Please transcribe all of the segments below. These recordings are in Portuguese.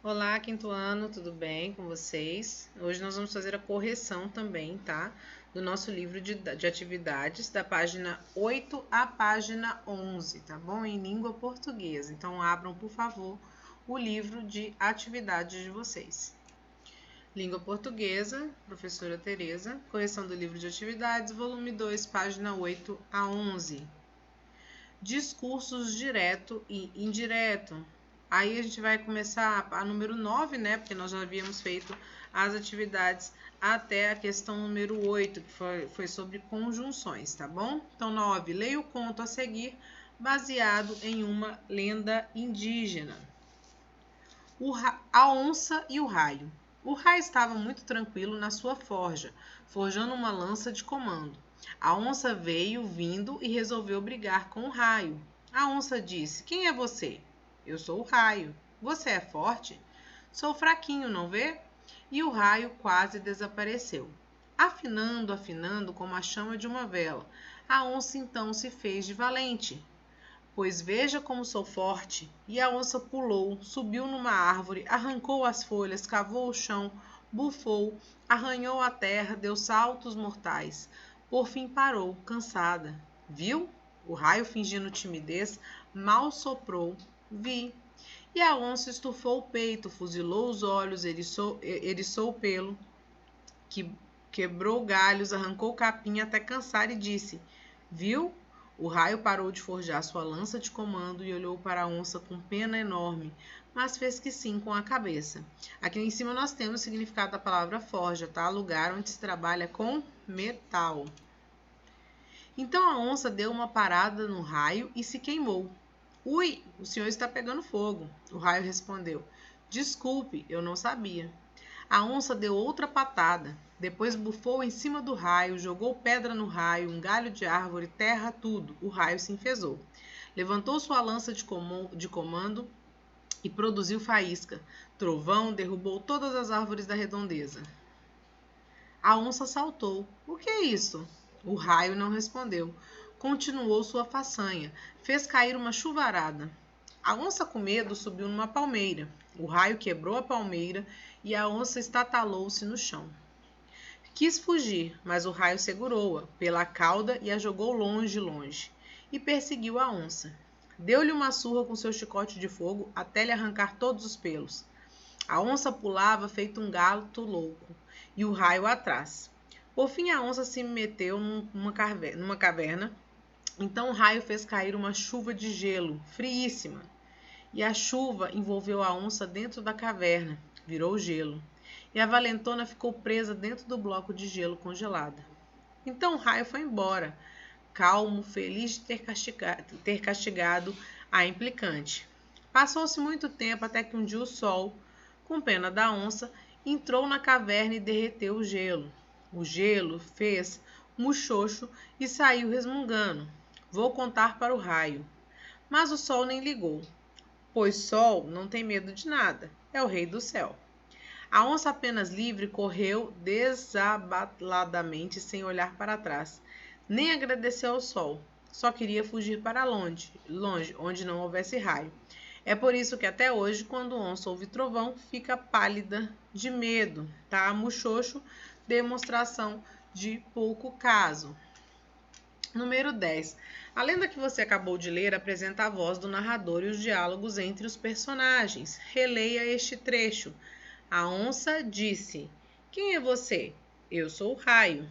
Olá, quinto ano, tudo bem com vocês? Hoje nós vamos fazer a correção também, tá? Do nosso livro de atividades, da página 8 à página 11, tá bom? Em língua portuguesa. Então, abram, por favor, o livro de atividades de vocês. Língua portuguesa, professora Tereza, correção do livro de atividades, volume 2, página 8 a 11. Discursos direto e indireto. Aí a gente vai começar a número 9, né? Porque nós já havíamos feito as atividades até a questão número 8, que foi sobre conjunções, tá bom? Então, 9. Leia o conto a seguir, baseado em uma lenda indígena. A onça e o raio. O raio estava muito tranquilo na sua forja, forjando uma lança de comando. A onça veio vindo e resolveu brigar com o raio. A onça disse: Quem é você? Eu sou o raio. Você é forte? Sou fraquinho, não vê? E o raio quase desapareceu. Afinando, afinando como a chama de uma vela, a onça então se fez de valente. Pois veja como sou forte. E a onça pulou, subiu numa árvore, arrancou as folhas, cavou o chão, bufou, arranhou a terra, deu saltos mortais. Por fim parou, cansada. Viu? O raio, fingindo timidez, mal soprou. Vi. E a onça estufou o peito, fuzilou os olhos, eriçou o pelo, quebrou galhos, arrancou capim até cansar e disse: Viu? O raio parou de forjar sua lança de comando e olhou para a onça com pena enorme, mas fez que sim com a cabeça. Aqui em cima nós temos o significado da palavra forja, tá? Lugar onde se trabalha com metal. Então a onça deu uma parada no raio e se queimou. Ui, o senhor está pegando fogo. O raio respondeu: Desculpe, eu não sabia. A onça deu outra patada. Depois bufou em cima do raio, jogou pedra no raio, um galho de árvore, terra, tudo. O raio se enfezou. Levantou sua lança de comando e produziu faísca. Trovão derrubou todas as árvores da redondeza. A onça saltou. O que é isso? O raio não respondeu. Continuou sua façanha. Fez cair uma chuvarada. A onça, com medo, subiu numa palmeira. O raio quebrou a palmeira e a onça estatalou-se no chão. Quis fugir, mas o raio segurou-a pela cauda e a jogou longe, longe. E perseguiu a onça. Deu-lhe uma surra com seu chicote de fogo até lhe arrancar todos os pelos. A onça pulava feito um gato louco, e o raio atrás. Por fim, a onça se meteu numa caverna. Então o raio fez cair uma chuva de gelo, friíssima. E a chuva envolveu a onça dentro da caverna, virou gelo. E a valentona ficou presa dentro do bloco de gelo congelada. Então o raio foi embora, calmo, feliz de ter castigado a implicante. Passou-se muito tempo até que um dia o sol, com pena da onça, entrou na caverna e derreteu o gelo. O gelo fez muxoxo e saiu resmungando. Vou contar para o raio. Mas o sol nem ligou, pois sol não tem medo de nada, é o rei do céu. A onça apenas livre correu desabaladamente sem olhar para trás. Nem agradeceu ao sol. Só queria fugir para longe, onde não houvesse raio. É por isso que até hoje, quando onça ouve trovão, fica pálida de medo, tá? Muxoxo, demonstração de pouco caso. Número 10. A lenda que você acabou de ler apresenta a voz do narrador e os diálogos entre os personagens. Releia este trecho. A onça disse: Quem é você? Eu sou o raio.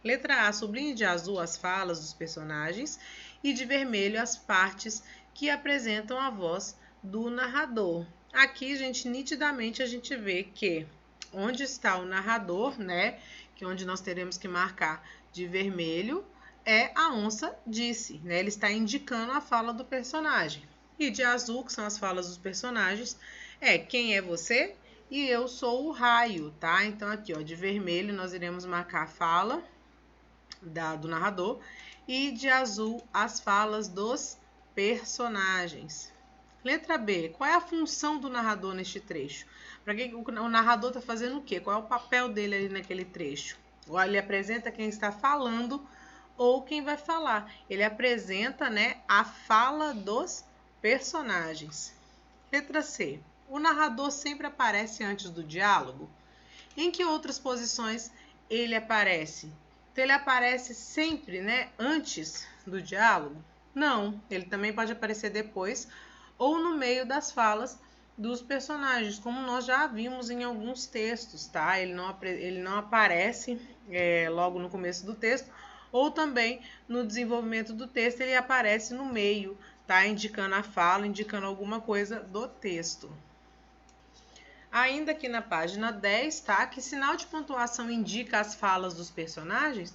Letra A. Sublinhe de azul as falas dos personagens e de vermelho as partes que apresentam a voz do narrador. Aqui, gente, nitidamente a gente vê que onde está o narrador, né, que é onde nós teremos que marcar de vermelho, é a onça disse, né? Ele está indicando a fala do personagem. E de azul, que são as falas dos personagens, é quem é você? E eu sou o raio, tá? Então aqui, ó, de vermelho nós iremos marcar a fala do narrador e de azul as falas dos personagens. Letra B. Qual é a função do narrador neste trecho? Para que o narrador está fazendo o quê? Qual é o papel dele ali naquele trecho? Ou ele apresenta quem está falando ou quem vai falar. Ele apresenta, né, a fala dos personagens. Letra C. O narrador sempre aparece antes do diálogo? Em que outras posições ele aparece? Então, ele aparece sempre, né, antes do diálogo? Não, ele também pode aparecer depois ou no meio das falas dos personagens, como nós já vimos em alguns textos, tá? Ele não aparece logo no começo do texto, ou também no desenvolvimento do texto ele aparece no meio, tá? Indicando a fala, indicando alguma coisa do texto. Ainda aqui na página 10, tá? Que sinal de pontuação indica as falas dos personagens?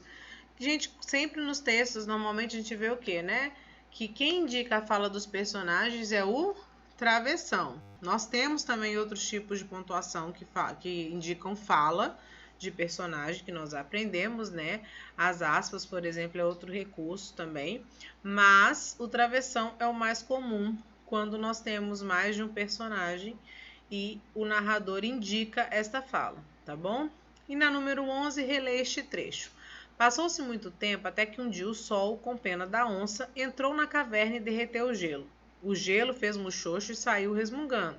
Gente, sempre nos textos, normalmente a gente vê o quê, né? Que quem indica a fala dos personagens é o travessão. Nós temos também outros tipos de pontuação que indicam fala de personagem que nós aprendemos, né? As aspas, por exemplo, é outro recurso também. Mas o travessão é o mais comum quando nós temos mais de um personagem e o narrador indica esta fala, tá bom? E na número 11, relê este trecho. Passou-se muito tempo até que um dia o sol, com pena da onça, entrou na caverna e derreteu o gelo. O gelo fez muxoxo e saiu resmungando.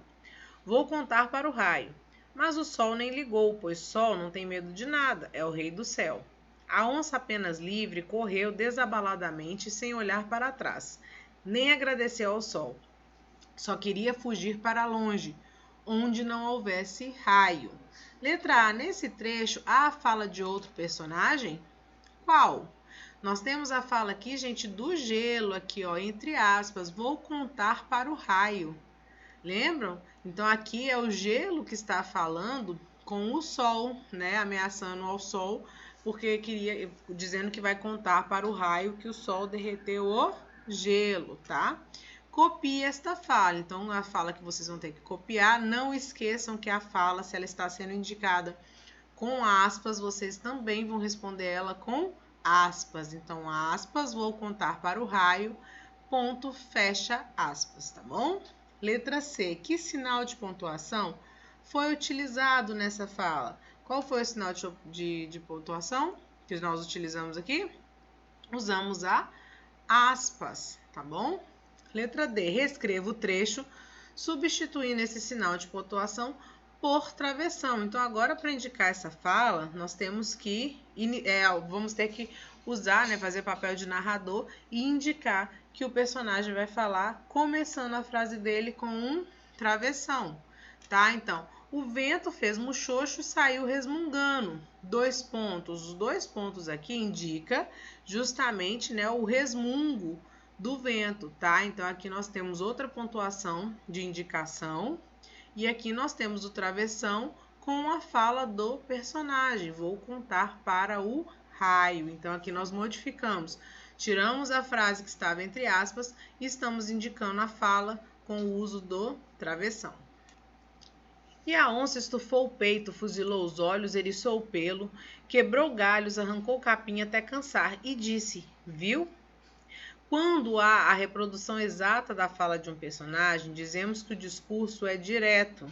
Vou contar para o raio. Mas o sol nem ligou, pois sol não tem medo de nada, é o rei do céu. A onça, apenas livre, correu desabaladamente sem olhar para trás. Nem agradeceu ao sol. Só queria fugir para longe, onde não houvesse raio. Letra A. Nesse trecho, há a fala de outro personagem? Qual? Nós temos a fala aqui, gente, do gelo, aqui, ó, entre aspas. Vou contar para o raio. Lembram? Então, aqui é o gelo que está falando com o sol, né? Ameaçando ao sol, porque dizendo que vai contar para o raio que o sol derreteu o gelo, tá? Copie esta fala. Então, a fala que vocês vão ter que copiar, não esqueçam que a fala, se ela está sendo indicada com aspas, vocês também vão responder ela com aspas. Então, aspas, vou contar para o raio, ponto, fecha aspas, tá bom? Letra C. Que sinal de pontuação foi utilizado nessa fala? Qual foi o sinal de pontuação que nós utilizamos aqui? Usamos a aspas, tá bom? Letra D. Reescreva o trecho, substituindo esse sinal de pontuação por travessão. Então, agora, para indicar essa fala, nós temos que, vamos ter que usar, né, fazer papel de narrador e indicar que o personagem vai falar, começando a frase dele com um travessão, tá? Então, o vento fez muxoxo e saiu resmungando. 2 pontos. Os 2 pontos aqui indica justamente, né, o resmungo do vento, tá? Então, aqui nós temos outra pontuação de indicação e aqui nós temos o travessão com a fala do personagem. Vou contar para o raio. Então, aqui nós modificamos. Tiramos a frase que estava entre aspas e estamos indicando a fala com o uso do travessão. E a onça estufou o peito, fuzilou os olhos, eriçou o pelo, quebrou galhos, arrancou o capim até cansar e disse, viu? Quando há a reprodução exata da fala de um personagem, dizemos que o discurso é direto.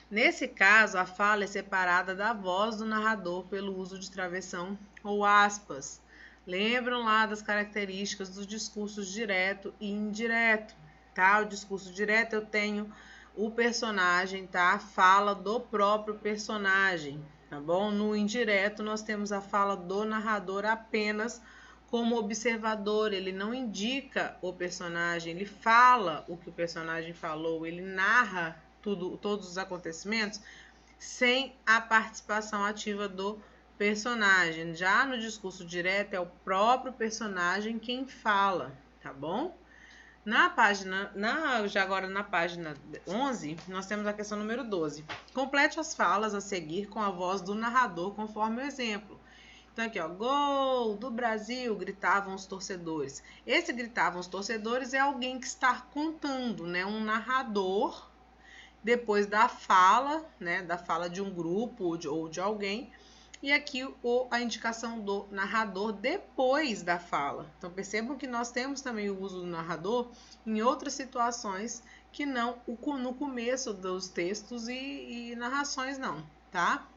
Nesse caso, a fala é separada da voz do narrador pelo uso de travessão ou aspas. Lembram lá das características dos discursos direto e indireto, tá? O discurso direto eu tenho o personagem, tá? A fala do próprio personagem, tá bom? No indireto nós temos a fala do narrador apenas como observador, ele não indica o personagem, ele fala o que o personagem falou, ele narra todos os acontecimentos sem a participação ativa do personagem. Já no discurso direto é o próprio personagem quem fala, tá bom? Já agora na página 11, nós temos a questão número 12. Complete as falas a seguir com a voz do narrador conforme o exemplo. Então, aqui, ó, gol do Brasil, gritavam os torcedores. Esse gritavam os torcedores é alguém que está contando, né? Um narrador, depois da fala, né? Da fala de um grupo ou de alguém. E aqui a indicação do narrador depois da fala. Então, percebam que nós temos também o uso do narrador em outras situações que não no começo dos textos e narrações não, tá?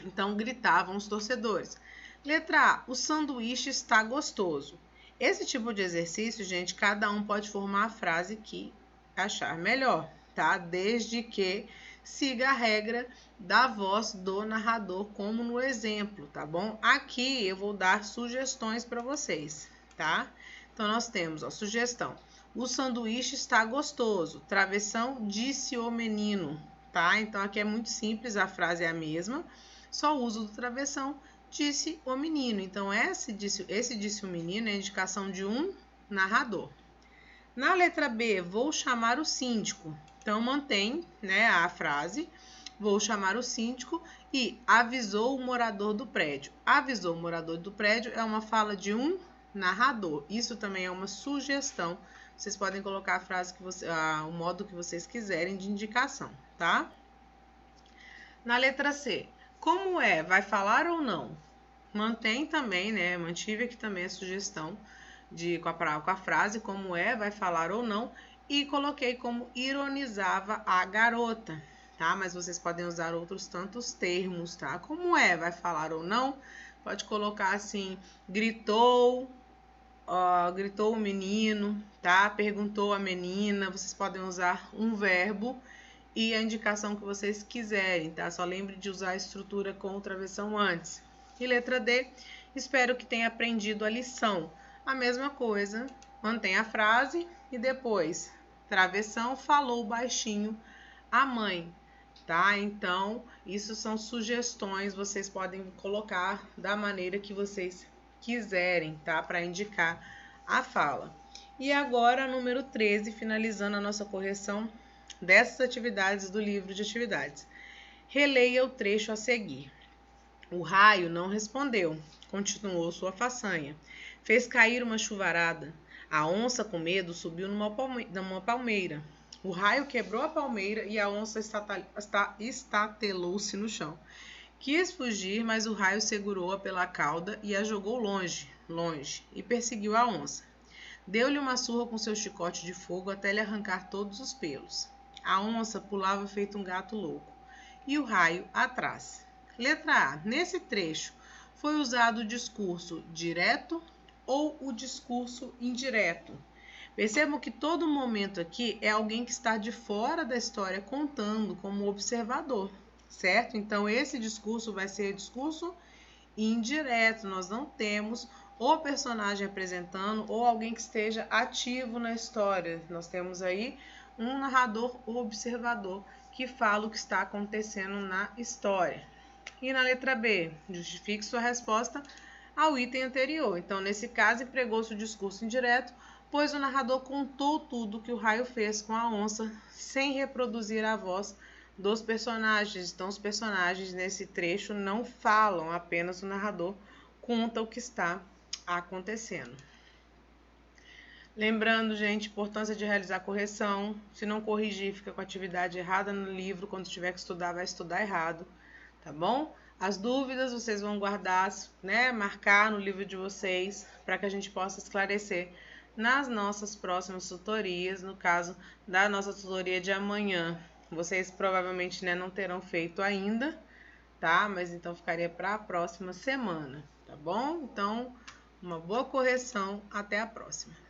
Então, gritavam os torcedores. Letra A. O sanduíche está gostoso. Esse tipo de exercício, gente, cada um pode formar a frase que achar melhor, tá? Desde que siga a regra da voz do narrador, como no exemplo, tá bom? Aqui eu vou dar sugestões para vocês, tá? Então, nós temos, ó, sugestão. O sanduíche está gostoso. Travessão, disse o menino, tá? Então, aqui é muito simples, a frase é a mesma, só o uso do travessão, disse o menino. Então, esse disse o menino é a indicação de um narrador. Na letra B, vou chamar o síndico. Então, mantém, né, a frase, vou chamar o síndico e avisou o morador do prédio. Avisou o morador do prédio é uma fala de um narrador. Isso também é uma sugestão. Vocês podem colocar a frase que o modo que vocês quiserem de indicação, tá? Na letra C, como é? Vai falar ou não? Mantém também, né? Mantive aqui também a sugestão com a frase como é, vai falar ou não, e coloquei como ironizava a garota, tá? Mas vocês podem usar outros tantos termos, tá? Como é, vai falar ou não? Pode colocar assim, gritou o menino, tá? Perguntou a menina. Vocês podem usar um verbo e a indicação que vocês quiserem, tá? Só lembre de usar a estrutura com travessão antes. E letra D, espero que tenha aprendido a lição. A mesma coisa, mantém a frase e depois, travessão, falou baixinho a mãe, tá? Então, isso são sugestões, vocês podem colocar da maneira que vocês quiserem, tá? Para indicar a fala. E agora, número 13, finalizando a nossa correção dessas atividades do livro de atividades. Releia o trecho a seguir. O raio não respondeu, continuou sua façanha. Fez cair uma chuvarada. A onça, com medo, subiu numa palmeira. O raio quebrou a palmeira e a onça estatelou-se no chão. Quis fugir, mas o raio segurou-a pela cauda e a jogou longe, e perseguiu a onça. Deu-lhe uma surra com seu chicote de fogo até lhe arrancar todos os pelos. A onça pulava feito um gato louco, e o raio atrás. Letra A. Nesse trecho, foi usado o discurso direto ou o discurso indireto. Percebam que todo momento aqui é alguém que está de fora da história contando como observador, certo? Então, esse discurso vai ser discurso indireto. Nós não temos o personagem apresentando ou alguém que esteja ativo na história. Nós temos aí um narrador ou observador que fala o que está acontecendo na história. E na letra B, justifique sua resposta ao item anterior. Então, nesse caso, empregou-se o discurso indireto, pois o narrador contou tudo que o raio fez com a onça, sem reproduzir a voz dos personagens. Então, os personagens nesse trecho não falam, apenas o narrador conta o que está acontecendo. Lembrando, gente, a importância de realizar correção. Se não corrigir, fica com a atividade errada no livro. Quando tiver que estudar, vai estudar errado, tá bom? As dúvidas vocês vão guardar, né, marcar no livro de vocês, para que a gente possa esclarecer nas nossas próximas tutorias, no caso da nossa tutoria de amanhã. Vocês provavelmente, né, não terão feito ainda, tá? Mas então ficaria para a próxima semana, tá bom? Então, uma boa correção, até a próxima.